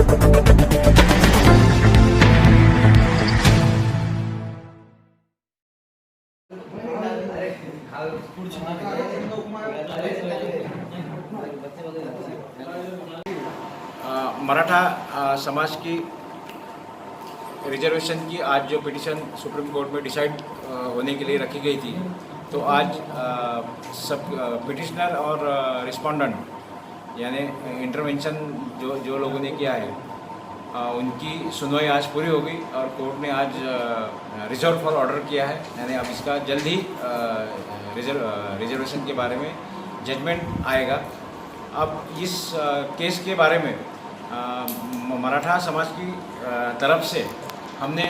मराठा समाज की रिजर्वेशन की आज जो पिटीशन सुप्रीम कोर्ट में डिसाइड होने के लिए रखी गई थी, तो आज सब पिटिशनर और रिस्पोंडेंट यानी इंटरवेंशन जो लोगों ने किया है उनकी सुनवाई आज पूरी हो गई और कोर्ट ने आज रिजर्व फॉर ऑर्डर किया है। यानी अब इसका जल्द ही रिजर्वेशन के बारे में जजमेंट आएगा। अब इस केस के बारे में मराठा समाज की तरफ से हमने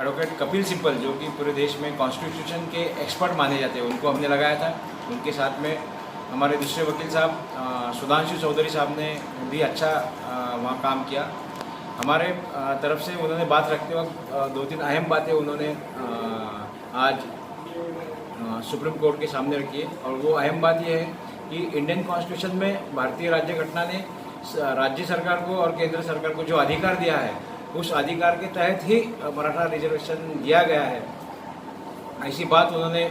एडवोकेट कपिल सिब्बल, जो कि पूरे देश में कॉन्स्टिट्यूशन के एक्सपर्ट माने जाते हैं, उनको हमने लगाया था। उनके साथ में हमारे दूसरे वकील साहब सुधांशु चौधरी साहब ने भी अच्छा वहाँ काम किया। हमारे तरफ से उन्होंने बात रखते वक्त दो तीन अहम बातें उन्होंने आज सुप्रीम कोर्ट के सामने रखी है। और वो अहम बात यह है कि इंडियन कॉन्स्टिट्यूशन में भारतीय राज्य घटना ने राज्य सरकार को और केंद्र सरकार को जो अधिकार दिया है, उस अधिकार के तहत ही मराठा रिजर्वेशन दिया गया है। ऐसी बात उन्होंने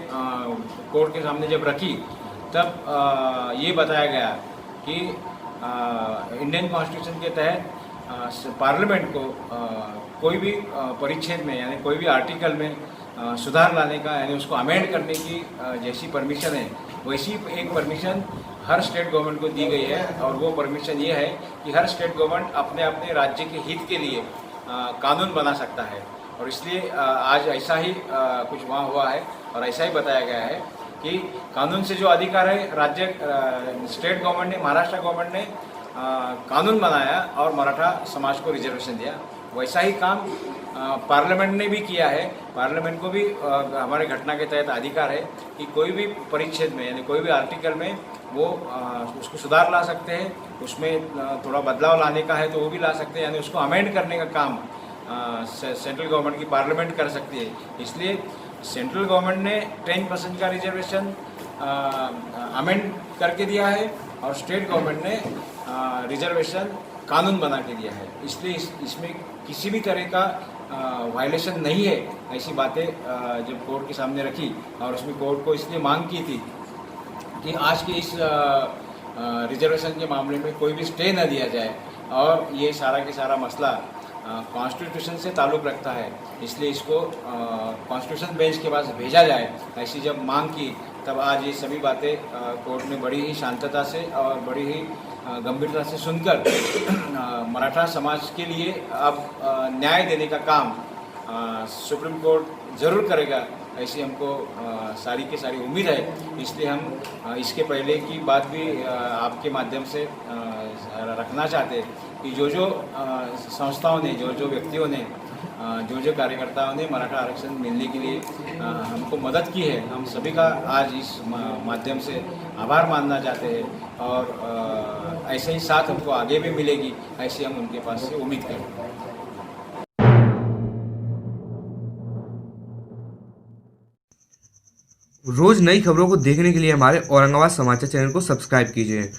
कोर्ट के सामने जब रखी, तब ये बताया गया कि इंडियन कॉन्स्टिट्यूशन के तहत पार्लियामेंट को कोई भी परिच्छेद में यानी कोई भी आर्टिकल में सुधार लाने का यानी उसको अमेंड करने की जैसी परमिशन है, वैसी एक परमिशन हर स्टेट गवर्नमेंट को दी गई है। और वो परमिशन ये है कि हर स्टेट गवर्नमेंट अपने अपने राज्य के हित के लिए कानून बना सकता है। और इसलिए आज ऐसा ही कुछ वहाँ हुआ है और ऐसा ही बताया गया है कि कानून से जो अधिकार है राज्य स्टेट गवर्नमेंट ने, महाराष्ट्र गवर्नमेंट ने कानून बनाया और मराठा समाज को रिजर्वेशन दिया। वैसा ही काम पार्लियामेंट ने भी किया है। पार्लियामेंट को भी हमारे घटना के तहत अधिकार है कि कोई भी परिच्छेद में यानी कोई भी आर्टिकल में वो उसको सुधार ला सकते हैं, उसमें थोड़ा बदलाव लाने का है तो वो भी ला सकते हैं, यानी उसको अमेंड करने का काम सेंट्रल गवर्नमेंट की पार्लियामेंट कर सकती है। इसलिए सेंट्रल गवर्नमेंट ने 10% का रिजर्वेशन अमेंड करके दिया है और स्टेट गवर्नमेंट ने रिजर्वेशन कानून बना के दिया है। इसलिए इसमें किसी भी तरह का वायलेशन नहीं है। ऐसी बातें जब कोर्ट के सामने रखी और उसमें कोर्ट को इसलिए मांग की थी कि आज के इस रिजर्वेशन के मामले में कोई भी स्टे न दिया जाए और ये सारा के सारा मसला कॉन्स्टिट्यूशन से ताल्लुक़ रखता है, इसलिए इसको कॉन्स्टिट्यूशन बेंच के पास भेजा जाए। ऐसी जब मांग की, तब आज ये सभी बातें कोर्ट ने बड़ी ही शांतता से और बड़ी ही गंभीरता से सुनकर मराठा समाज के लिए अब न्याय देने का काम सुप्रीम कोर्ट ज़रूर करेगा, ऐसी हमको सारी की सारी उम्मीद है। इसलिए हम इसके पहले की बात भी आपके माध्यम से रखना चाहते हैं कि जो संस्थाओं ने, जो व्यक्तियों ने, जो कार्यकर्ताओं ने मराठा आरक्षण मिलने के लिए हमको मदद की है, हम सभी का आज इस माध्यम से आभार मानना चाहते हैं। और ऐसे ही साथ हमको आगे भी मिलेगी, ऐसी हम उनके पास से उम्मीद करें। रोज नई खबरों को देखने के लिए हमारे औरंगाबाद समाचार चैनल को सब्सक्राइब कीजिए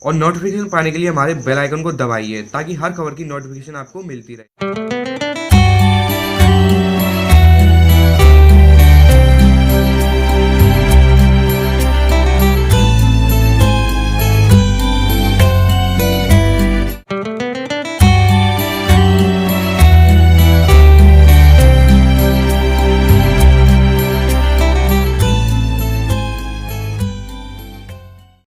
और नोटिफिकेशन पाने के लिए हमारे बेल आइकन को दबाइए ताकि हर खबर की नोटिफिकेशन आपको मिलती रहे।